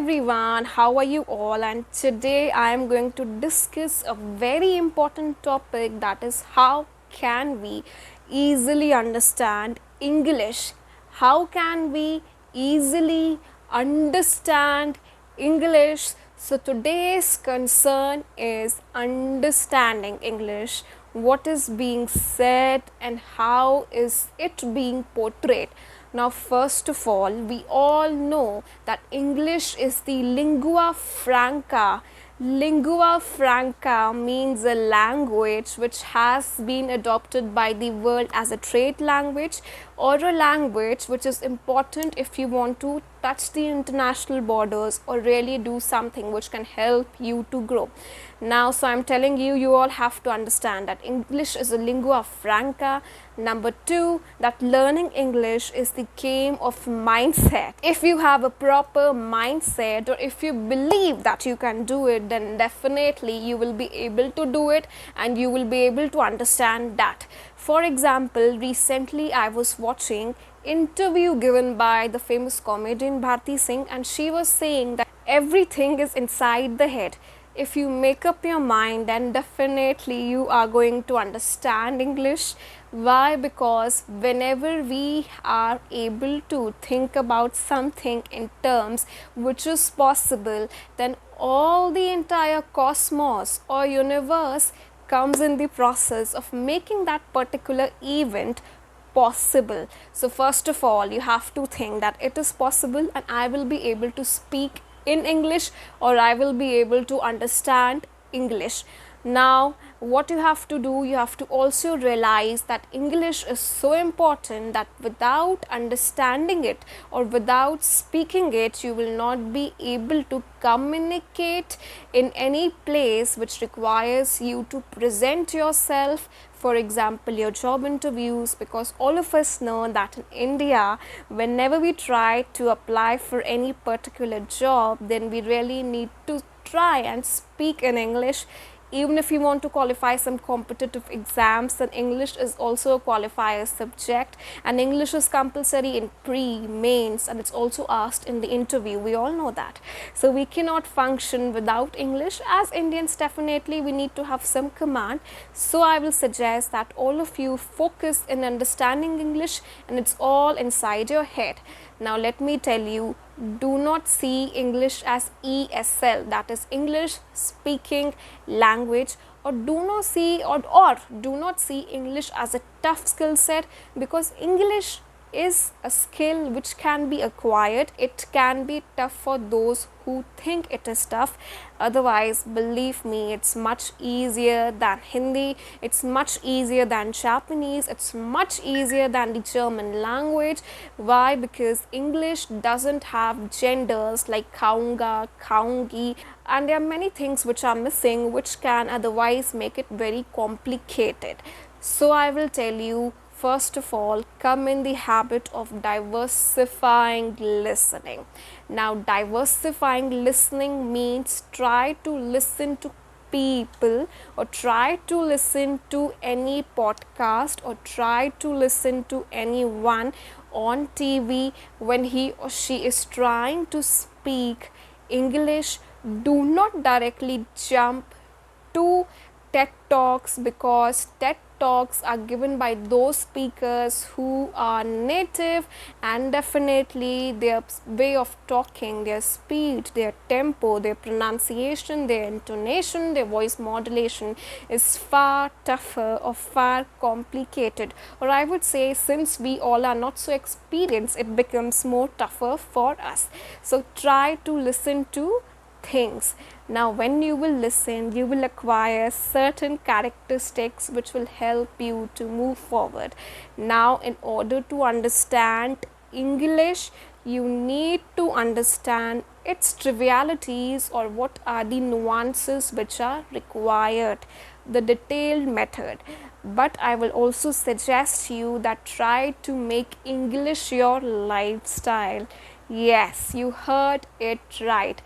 everyone, how are you all? And today I am going to discuss a very important topic, that is how can we easily understand English? How can we easily understand English? So today's concern is understanding English, what is being said and how is it being portrayed. Now, first of all, we all know that English is the lingua franca. Lingua franca means a language which has been adopted by the world as a trade language, or a language which is important if you want to touch the international borders or really do something which can help you to grow. Now, so I'm telling you, you all have to understand that English is a lingua franca. Number two, that learning English is the game of mindset. If you have a proper mindset, or if you believe that you can do it, then definitely you will be able to do it and you will be able to understand that. For example, recently I was watching interview given by the famous comedian Bharti Singh, and she was saying that everything is inside the head. If you make up your mind, then definitely you are going to understand English. Why? Because whenever we are able to think about something in terms which is possible, then all the entire cosmos or universe comes in the process of making that particular event possible. So first of all, you have to think that it is possible and I will be able to speak in English, or I will be able to understand English. Now, what you have to do, you have to also realize that English is so important that without understanding it or without speaking it, you will not be able to communicate in any place which requires you to present yourself. For example, your job interviews, because all of us know that in India, whenever we try to apply for any particular job, then we really need to try and speak in English. Even if you want to qualify some competitive exams, then English is also a qualifier subject, and English is compulsory in pre, mains, and it's also asked in the interview. We all know that. So we cannot function without English. As Indians, definitely we need to have some command. So I will suggest that all of you focus in understanding English, and it's all inside your head. Now let me tell you, do not see English as ESL, that is English speaking language, or do not see English as a tough skill set, because English is a skill which can be acquired. It can be tough for those who think it is tough. Otherwise, believe me, it's much easier than Hindi, it's much easier than Japanese, it's much easier than the German language. Why? Because English doesn't have genders like kaunga, kaungi, and there are many things which are missing which can otherwise make it very complicated. So I will tell you, first of all, come in the habit of diversifying listening. Now, diversifying listening means try to listen to people, or try to listen to any podcast, or try to listen to anyone on TV when he or she is trying to speak English. Do not directly jump to TED Talks, because TED Talks are given by those speakers who are native, and definitely their way of talking, their speed, their tempo, their pronunciation, their intonation, their voice modulation is far tougher or far complicated. Or I would say, since we all are not so experienced, it becomes more tougher for us. So try to listen to things. Now, when you will listen, you will acquire certain characteristics which will help you to move forward. Now, in order to understand English, you need to understand its trivialities, or what are the nuances which are required, the detailed method. But I will also suggest you that try to make English your lifestyle. Yes, you heard it right.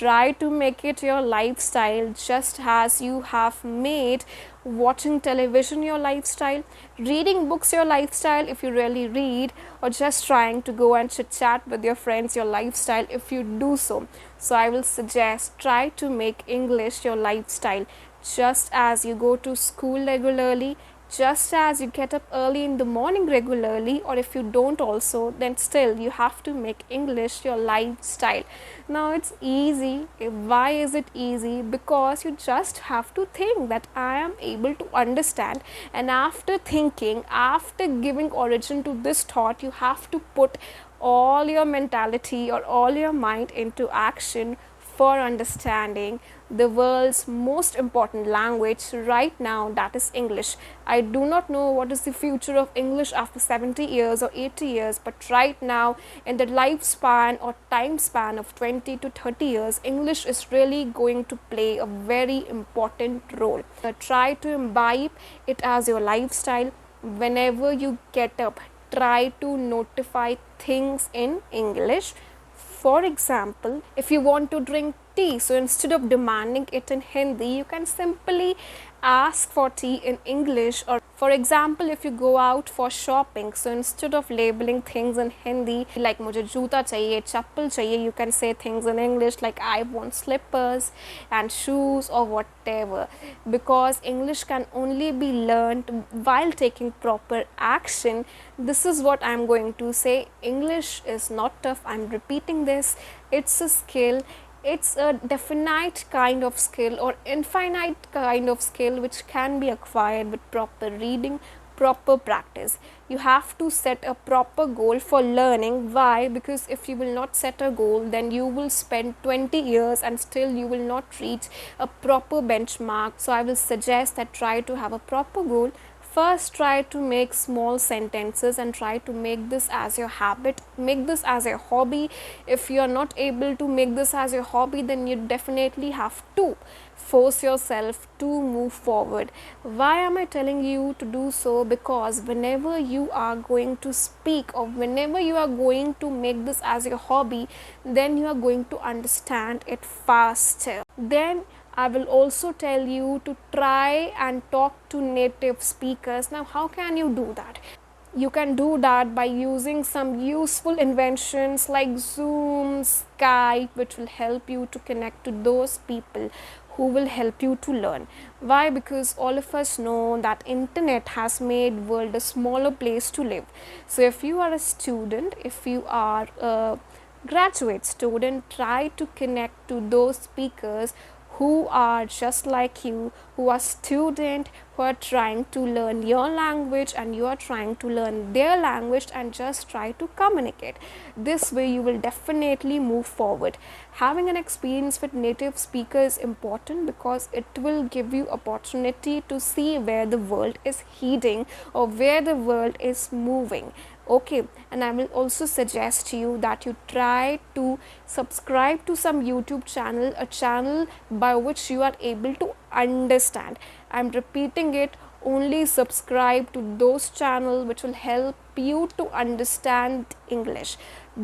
try to make it your lifestyle, just as you have made watching television your lifestyle, reading books your lifestyle if you really read, or just trying to go and chit chat with your friends your lifestyle if you do so. So I will suggest, try to make English your lifestyle, just as you go to school regularly, just as you get up early in the morning regularly, or if you don't also, then still you have to make English your lifestyle. Now it's easy. Why is it easy? Because you just have to think that I am able to understand, and after thinking, after giving origin to this thought, you have to put all your mentality or all your mind into action for understanding the world's most important language right now, that is English. I do not know what is the future of English after 70 years or 80 years, but right now, in the lifespan or time span of 20 to 30 years, English is really going to play a very important role. Try to imbibe it as your lifestyle. Whenever you get up, try to notify things in English. For example, if you want to drink tea, so instead of demanding it in Hindi, you can simply ask for tea in English. Or for example, if you go out for shopping, so instead of labeling things in Hindi like mujhe joota chahiye, chappal chahiye, you can say things in English like I want slippers and shoes or whatever, because English can only be learned while taking proper action. This is what I am going to say. English is not tough. I am repeating this. It's a skill. It's a definite kind of skill or infinite kind of skill which can be acquired with proper reading, proper practice. You have to set a proper goal for learning. Why? Because if you will not set a goal, then you will spend 20 years and still you will not reach a proper benchmark. So I will suggest that try to have a proper goal. First, try to make small sentences and try to make this as your habit, make this as a hobby. If you are not able to make this as your hobby, then you definitely have to force yourself to move forward. Why am I telling you to do so? Because whenever you are going to speak or whenever you are going to make this as your hobby, then you are going to understand it faster. Then I will also tell you to try and talk to native speakers. Now, how can you do that? You can do that by using some useful inventions like Zoom, Skype, which will help you to connect to those people who will help you to learn. Why? Because all of us know that internet has made world a smaller place to live. So if you are a student, if you are a graduate student, try to connect to those speakers who are just like you, who are student, who are trying to learn your language and you are trying to learn their language, and just try to communicate. This way you will definitely move forward. Having an experience with native speaker is important because it will give you opportunity to see where the world is heading or where the world is moving. Okay, and I will also suggest you that you try to subscribe to some YouTube channel, a channel by which you are able to understand. I'm repeating it, only subscribe to those channels which will help you to understand English.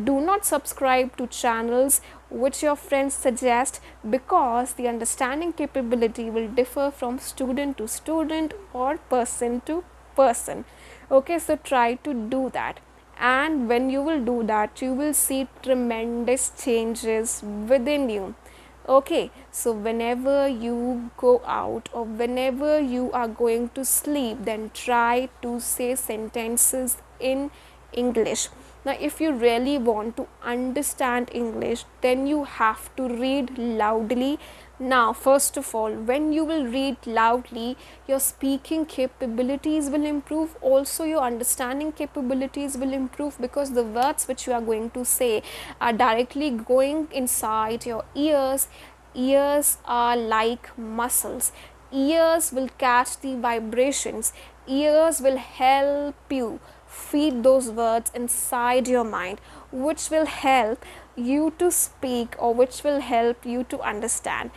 Do not subscribe to channels which your friends suggest, because the understanding capability will differ from student to student or person to person. Okay, so try to do that, and when you will do that, you will see tremendous changes within you. Okay, so whenever you go out or whenever you are going to sleep, then try to say sentences in English. Now, if you really want to understand English, then you have to read loudly. Now, first of all, when you will read loudly, your speaking capabilities will improve. Also, your understanding capabilities will improve, because the words which you are going to say are directly going inside your ears. Ears are like muscles. Ears will catch the vibrations. Ears will help you feed those words inside your mind, which will help you to speak or which will help you to understand.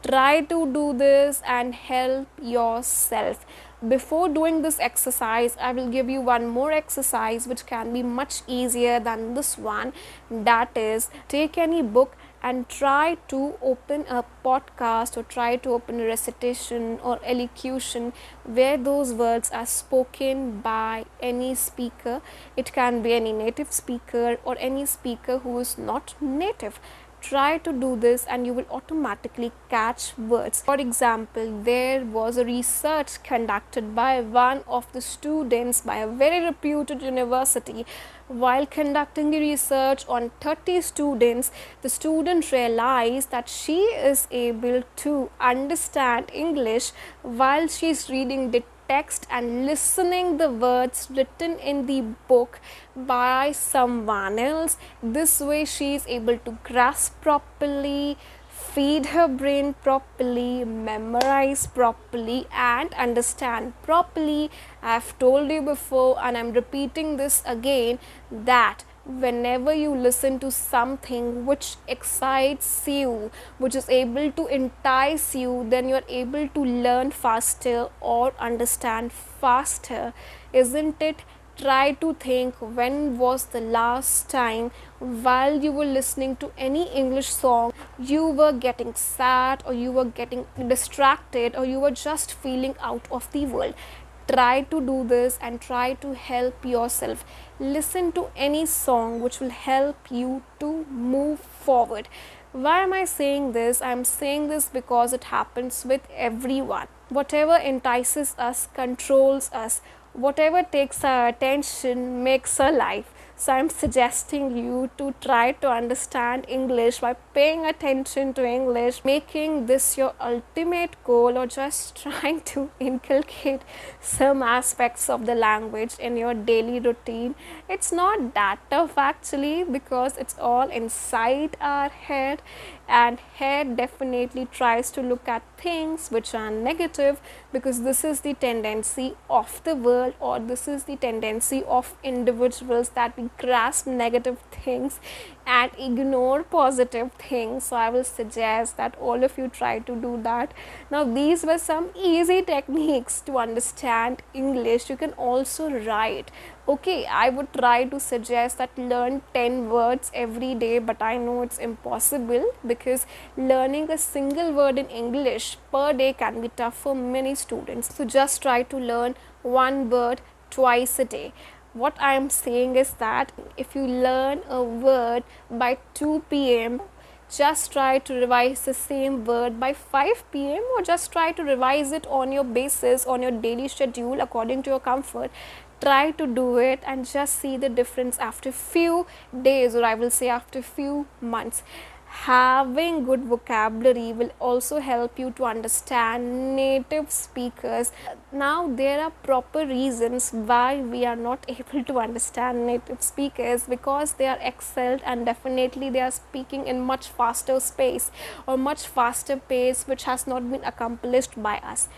Try to do this and help yourself. Before doing this exercise, I will give you one more exercise which can be much easier than this one. That is, take any book, and try to open a podcast or try to open a recitation or elocution where those words are spoken by any speaker. It can be any native speaker or any speaker who is not native. Try to do this and you will automatically catch words. For example, there was a research conducted by one of the students by a very reputed university. While conducting the research on 30 students, the student realized that she is able to understand English while she is reading the text and listening the words written in the book by someone else. This way she is able to grasp properly, feed her brain properly, memorize properly and understand properly. I have told you before and I am repeating this again that whenever you listen to something which excites you, which is able to entice you, then you are able to learn faster or understand faster, isn't it? Try to think, when was the last time while you were listening to any English song you were getting sad or you were getting distracted or you were just feeling out of the world. Try to do this and try to help yourself. Listen to any song which will help you to move forward. Why am I saying this? I am saying this because it happens with everyone. Whatever entices us controls us. Whatever takes our attention makes our life. So I'm suggesting you to try to understand English by paying attention to English, making this your ultimate goal, or just trying to inculcate some aspects of the language in your daily routine. It's not that tough actually, because it's all inside our head, and head definitely tries to look at things which are negative, because this is the tendency of the world, or this is the tendency of individuals, that we grasp negative things and ignore positive things. So I will suggest that all of you try to do that. Now these were some easy techniques to understand English. You can also write. Okay, I would try to suggest that learn 10 words every day, but I know it's impossible because learning a single word in English per day can be tough for many students. So just try to learn one word twice a day. What I am saying is that if you learn a word by 2 p.m., just try to revise the same word by 5 p.m. or just try to revise it on your basis, on your daily schedule according to your comfort. Try to do it and just see the difference after few days, or I will say after few months. Having good vocabulary will also help you to understand native speakers. Now there are proper reasons why we are not able to understand native speakers, because they are excelled and definitely they are speaking in much faster space or much faster pace, which has not been accomplished by us.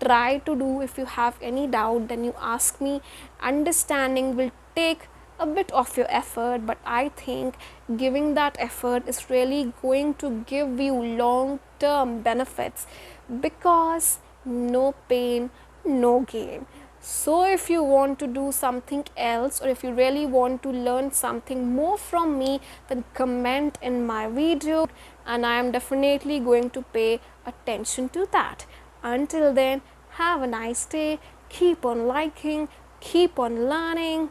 Try to do. If you have any doubt, then you ask me. Understanding will take a bit of your effort, but I think giving that effort is really going to give you long-term benefits, because no pain, no gain. So if you want to do something else, or if you really want to learn something more from me, then comment in my video and I am definitely going to pay attention to that. Until then, have a nice day. Keep on liking, keep on learning.